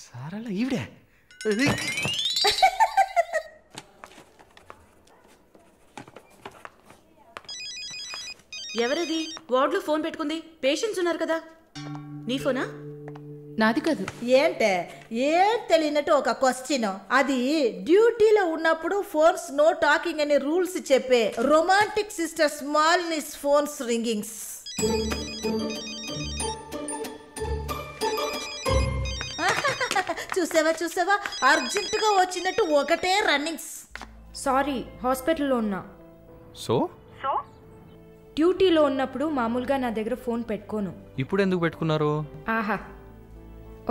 సారాల ఈవిడే ఎవరది వార్డులో ఫోన్ పెట్టుకుంది? పేషెంట్స్ ఉన్నారు కదా. నీ ఫోనా? నాది కాదు. ఏంటే ఏం తెలియనట్టు ఒక క్వశ్చన్. అది డ్యూటీలో ఉన్నప్పుడు ఫోన్స్ నో టాకింగ్ అనే రూల్స్ చెప్పే romantic sister smallness phones ringings. చూసావా అర్జెంటుగా వచ్చినట్టు ఒకటే రన్నింగ్స్. సారీ, హాస్పిటల్లో ఉన్నా. సో డ్యూటీలో ఉన్నప్పుడు మామూలుగా నా దగ్గర ఫోన్ పెట్టుకోను. ఇప్పుడు ఎందుకు పెట్టుకున్నారు? ఆహా,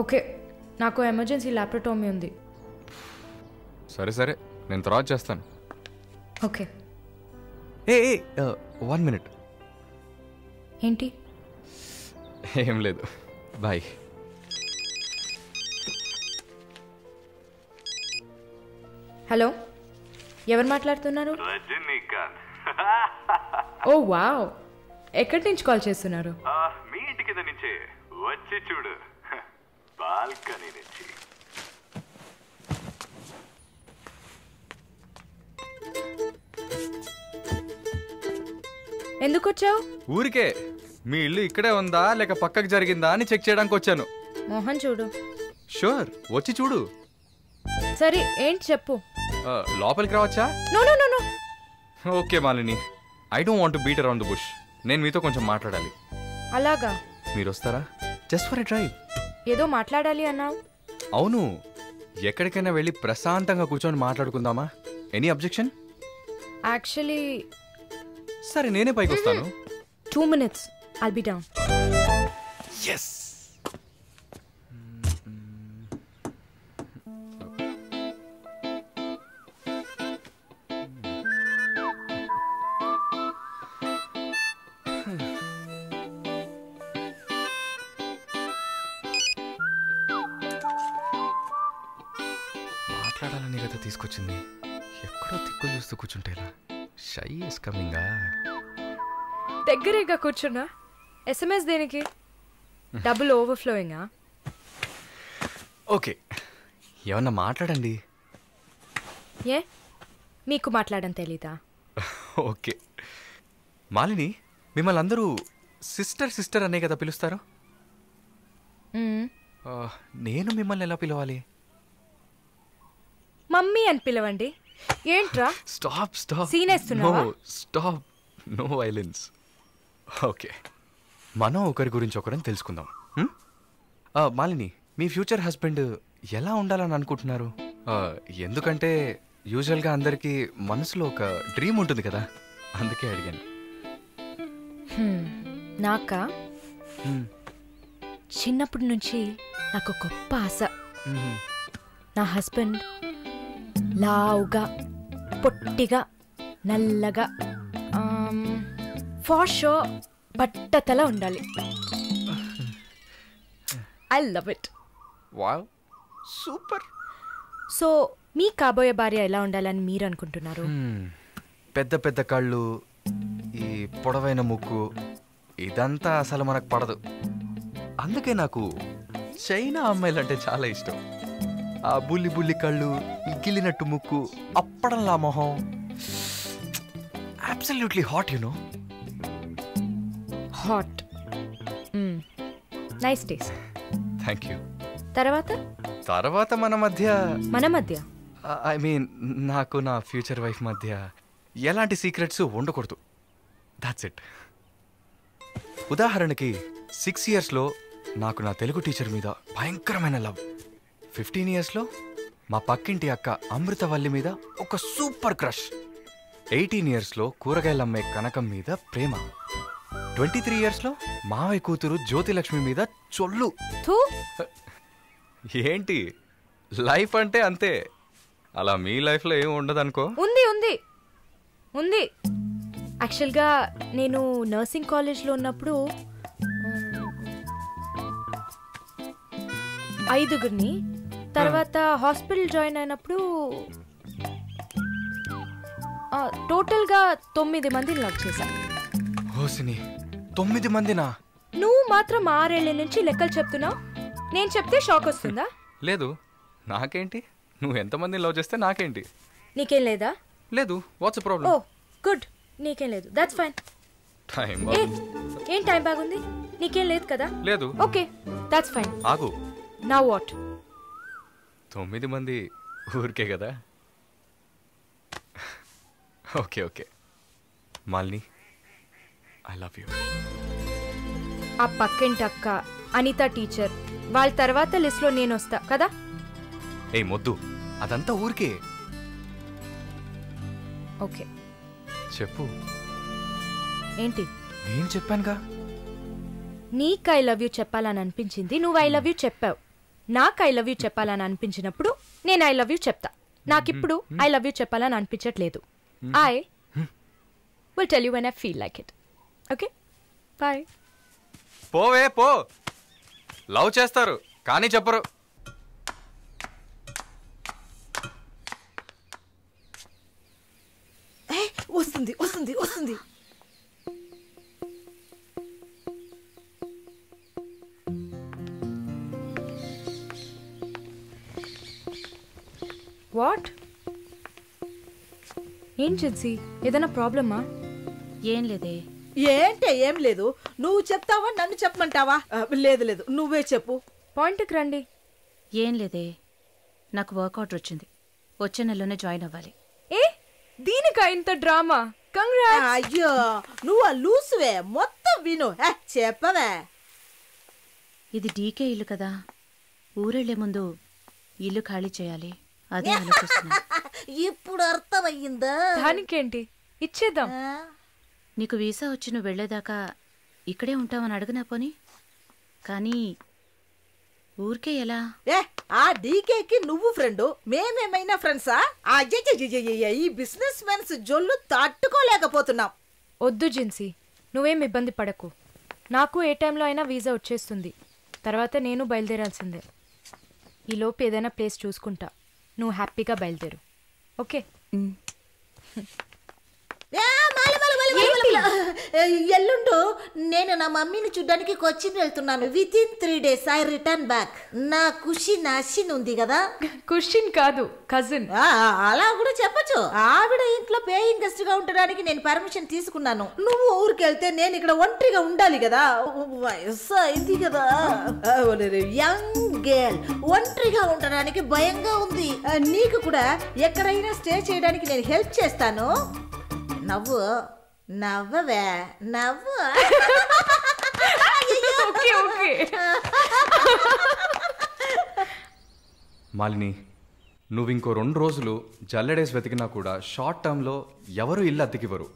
ఓకే, నాకు ఎమర్జెన్సీ ల్యాప్రటోమీ ఉంది. సరే నేను తర్వాత చేస్తాను. ఓకే. ఏ 1 minute. ఏంటి? ఏం లేదు, బాయ్. హలో, ఎవరు మాట్లాడుతున్నారు? ఓ వావ్, ఎక్కడి నుంచి కాల్ చేస్తున్నారు? మీ ఇంటి కింద నుంచే, వచ్చి చూడు, బాల్కనీ నుంచి. ఎందుకు వచ్చావు? ఊరికే. మీ ఇల్లు ఇక్కడే ఉందా లేక పక్కకు జరిగిందా అని చెక్ చేయడానికి వచ్చాను. మోహన్ చూడు. షూర్, వచ్చి చూడు. సరే, ఏంటి చెప్పు. లోపలికి రావచ్చా? No no no no. Okay Malini, I don't want to beat around the bush. నేను మీతో కొంచెం మాట్లాడాలి. అలాగా? మీరు వస్తారా? Just for a drive. ఏదో మాట్లాడాలి అన్నావు. అవును, ఎక్కడికైనా వెళ్ళి ప్రశాంతంగా కూర్చొని మాట్లాడుకుందామా? Any objection? యాక్చువల్లీ సరే, నేనే పైకి వస్తాను. 2 minutes, I'll be down. Yes. మాట్లాడాలని కదా తీసుకొచ్చింది. ఎక్కడో తిక్కులు చూస్తూ కూర్చుంటేలా. Shy is కమింగా. దగ్గరేగా కూర్చున్నా. SMS దేనికి? డబుల్ ఓవర్ఫ్లోయింగా? ఓకే, ఏమన్నా మాట్లాడండి. ఏ, మీకు మాట్లాడడం తెలీదా? ఓకే మాలిని, మిమ్మల్ని అందరూ సిస్టర్ అనే కదా పిలుస్తారు? నేను మిమ్మల్ని ఎలా పిలవాలి? మమ్మీ అని పిలవండి. ఏంట్రా? స్టాప్. సీన్ వేస్తున్నావా? Stop, no violence. ఓకే, మనం ఒకరి గురించి ఒకరని తెలుసుకుందాం. మాలిని, మీ ఫ్యూచర్ హస్బెండ్ ఎలా ఉండాలని అనుకుంటున్నారు? ఎందుకంటే యూజువల్గా అందరికీ మనసులో ఒక డ్రీమ్ ఉంటుంది కదా, అందుకే అడిగాను. నాకా? చిన్నప్పటి నుంచి నాకు గొప్ప ఆశ. నా హస్బెండ్ లావుగా, పొట్టిగా, నల్లగా, ఫర్ షూర్ బట్టతల ఉండాలి. I love it. Wow, super. So మీ కాబోయే భార్య ఎలా ఉండాలని మీరు అనుకుంటున్నారు? పెద్ద పెద్ద కళ్ళు, ఈ పొడవైన ముక్కు, ఇదంతా అసలు మనకు పడదు. అందుకే నాకు చైనా అమ్మాయిలంటే చాలా ఇష్టం. ఆ బుల్లి బుల్లి కళ్ళు, గిల్లినట్టు ముక్కు, అప్పడంలా మొహం. Absolutely hot, you know. Hot. Nice taste. Thank you. తర్వాత మన మధ్య ఐ మీన్ నాకు నా ఫ్యూచర్ వైఫ్ మధ్య ఎలాంటి సీక్రెట్స్ ఉండకూడదు. That's it. ఉదాహరణకి 6 yearsలో నాకు నా తెలుగు టీచర్ మీద భయంకరమైన లవ్. 15 yearsలో మా పక్కింటి అక్క అమృతవల్లి మీద ఒక సూపర్ క్రష్. 18 yearsలో కూరగాయలమ్మే కనకం మీద ప్రేమ. 23 yearsలో మావయ్య కూతురు జ్యోతిలక్ష్మి మీద చొల్లు. ఏంటి, లైఫ్ అంటే అంతే. అలా మీ లైఫ్లో ఏమి ఉండదు అనుకో. ఉంది ఉంది ఉంది. యాక్చువల్గా నేను నర్సింగ్ కాలేజ్లో ఉన్నప్పుడు 5గురిని, తర్వాత హాస్పిటల్ జాయిన్ అయినప్పుడు టోటల్గా 9 మందిని లవ్ చేశాను. హోసిని 9 మందినా? నువ్వు మాత్రం 6 ఏళ్ల నుంచి లెక్కలు చెప్తున్నావు. నేను చెప్తే షాక్ వస్తుందా? లేదు, నాకేంటి, నువ్వు ఎంతమందిని లవ్ చేస్తే నాకేంటి. నీకేం లేదా? లేదు. What's problem? ఓ గుడ్, నీకేం లేదు, దట్స్ ఫైన్. టైం ఏం టైం బాగుంది? నీకేం లేదు కదా? లేదు. Okay, that's fine. ఆగు. Now what? 9 మంది ఊరికే కదా. Okay okay Malini, I love you. ఆ పక్కింటి అక్క, అనిత టీచర్, వాళ్ళ తర్వాత లిస్ట్లో నేను వస్తా కదా. ఏ మొద్దు, అదంతా ఊరికే. ఓకే చెప్పు. ఏంటి? నేను చెప్పానుగా. నీకు ఐ లవ్ యూ చెప్పాలని అనిపించింది, నువ్వు ఐ లవ్ యూ చెప్పావు. నాకు ఐ లవ్ యూ చెప్పాలని అనిపించినప్పుడు నేను ఐ లవ్ యూ చెప్తా. నాకిప్పుడు ఐ లవ్ యూ చెప్పాలని అనిపించట్లేదు. I will tell you when I feel like it. Okay bye. పోవే పో. లవ్ చేస్తారు కానీ చెప్పరు. వస్తుంది వస్తుంది వస్తుంది. వాట్? ఏం జిన్సీ, ఏదైనా ప్రాబ్లమా? ఏం లేదే. ఏంటే ఏం లేదు. నువ్వు చెప్తావా నన్ను చెప్పమంటావా? లేదు లేదు, నువ్వే చెప్పు. పాయింట్కి రండి. ఏం లేదే, నాకు వర్క్ ఆర్డర్ వచ్చింది. వచ్చే నెలలోనే జాయిన్ అవ్వాలి. ఏ దీనికా ఇంత డ్రామా? కంగ్రాట్స్. అయ్యో నువ్వు ఆ లూసువే, మొత్తం విను. చెప్పవే. ఇది డీకే ఇల్లు కదా, ఊరెళ్లే ముందు ఇల్లు ఖాళీ చేయాలి, అదే ఆలోచిస్తున్నా. ఇప్పుడు అర్థమయ్యిందా? దానికేంటి, ఇచ్చేద్దాం. నీకు వీసా వచ్చి నువ్వు వెళ్లేదాకా ఇక్కడే ఉంటామని అడగనా పోని. కానీ ఊరికే ఎలా? ఆ డీకేకి నువ్వు ఫ్రెండ్, మేమేమైనా ఫ్రెండ్సా? అయ్యయ్య, ఈ బిజినెస్ మెన్స్ జొల్లు తట్టుకోలేకపోతున్నాం. వద్దు జిన్సీ, నువ్వేం ఇబ్బంది పడకు. నాకు ఏ టైంలో అయినా వీసా వచ్చేస్తుంది. తర్వాత నేను బయలుదేరాల్సిందే. ఈలోపు ఏదైనా ప్లేస్ చూసుకుంటా, నువ్వు హ్యాపీగా బయలుదేరు. ఓకే? ఎల్లుండు నేను నా మమ్మీని చూడ్డానికి కొచ్చిన్ వెళ్తున్నాను. With in 3 days I return back. నా అశ్విన్ ఉంది కదా. క్వశ్చన్ కాదు, కజిన్. అలా కూడా చెప్పచ్చు. ఆవిడ ఇంట్లో పేయింగ్ గెస్ట్ గా ఉండడానికి నేను పర్మిషన్ తీసుకున్నాను. నువ్వు ఊరికి వెళ్తే నేను ఇక్కడ ఒంటరిగా ఉండాలి కదా. వయసు అయింది కదా. యంగ్ గర్ల్, ఒంటరిగా ఉండడానికి భయంగా ఉంది. నీకు కూడా ఎక్కడైనా స్టే చేయడానికి నేను హెల్ప్ చేస్తాను. నవ్వు నవ్వవే, నవ్వు. Okay okay. మాలిని, నువ్వు ఇంకో 2 రోజులు జల్లెడేసి వెతికినా కూడా షార్ట్ టర్మ్లో ఎవరు ఇల్లు అద్దెకివ్వరు.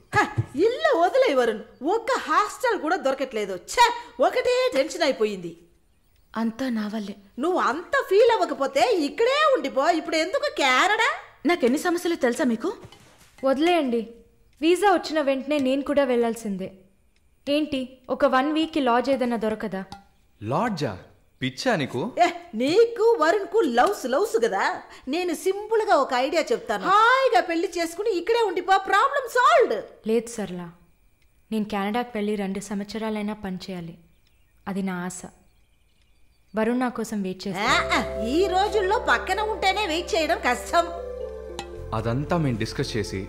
ఇల్లు వదిలేవరు. ఒక్క హాస్టల్ కూడా దొరకట్లేదు. ఒకటే టెన్షన్ అయిపోయింది. అంతా నా వల్లే. నువ్వు అంత ఫీల్ అవ్వకపోతే ఇక్కడే ఉండిపో. ఇప్పుడు ఎందుకు కెనడా? నాకెన్ని సమస్యలు తెలుసా మీకు? వదిలేయండి. వీసా వచ్చిన వెంటనే నేను కూడా వెళ్ళాల్సిందే. ఏంటి, ఒక 1 weekకి లాడ్జ్ ఏదైనా దొరకదా? లాడ్జా? పిచ్చా నీకు? నీకు వరుణ్ కు లవ్స్ కదా. నేను సింపుల్ గా ఒక ఐడియా చెప్తాను. హాయిగా పెళ్లి చేసుకుని ఇక్కడే ఉండిపో, ప్రాబ్లం సాల్వ్డ్. లేదు సర్లా, నేను కెనడాకి వెళ్ళి 2 సంవత్సరాలైనా పనిచేయాలి. అది నా ఆశ. వరుణ్ నా కోసం వెయిట్ చేస్తా. ఈ రోజుల్లో పక్కన ఉంటేనే వెయిట్ చేయడం కష్టం. అదంతా మేము డిస్కస్ చేసి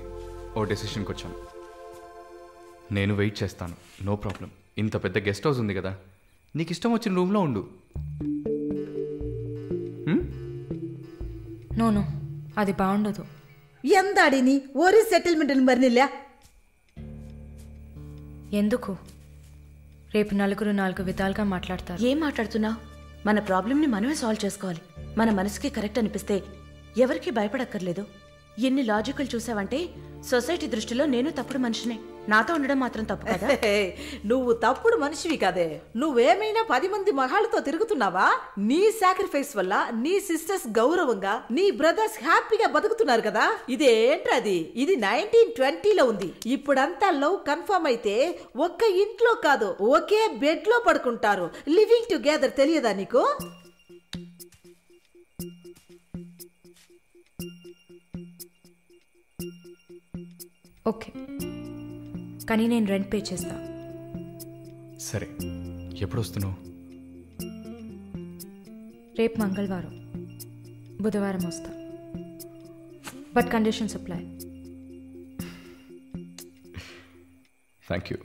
ఓ డెసిషన్కి వచ్చాం. నేను వెయిట్ చేస్తాను, నో ప్రాబ్లం. ఇంత పెద్ద గెస్ట్ హౌస్ ఉంది కదా, నీకు ఇష్టం వచ్చిన రూమ్లో ఉండు. నోను, అది బాగుండదు. ఎందాడిని ఓరి సెటిల్మెంట్ మరినిల్ల. ఎందుకు? రేపు నలుగురు 4 విధాలుగా మాట్లాడతారు. ఏం మాట్లాడుతున్నావు? మన ప్రాబ్లంని మనమే సాల్వ్ చేసుకోవాలి. మన మనసుకి కరెక్ట్ అనిపిస్తే ఎవరికి భయపడక్కర్లేదు. ఎన్ని లాజికల్ చూసావంటే సొసైటీ దృష్టిలో నేను తప్పుడు మనిషినే. నాతో ఉండడం మాత్రం తప్పు కదా? నువ్వు తప్పుడు మనిషివి కాదే. నువ్వేమైనా 10 మంది మగాళ్ళతో తిరుగుతున్నావా? నీ సాక్రిఫైస్ వల్ల నీ సిస్టర్స్ గౌరవంగా, నీ బ్రదర్స్ హ్యాపీగా బతుకుతున్నారు కదా. ఇదేంట్రది? ఇది 1920లో ఉంది. ఇప్పుడంతా లవ్ కన్ఫర్మ్ అయితే ఒక్క ఇంట్లో కాదు, ఒకే బెడ్ లో పడుకుంటారు. లివింగ్ టుగెదర్ తెలియదా నీకు? ఓకే, కానీ నేను రెంట్ పే చేస్తా. సరే, ఎప్పుడు వస్తున్నావు? రేపు మంగళవారం, బుధవారం వస్తా. But conditions apply. Thank you.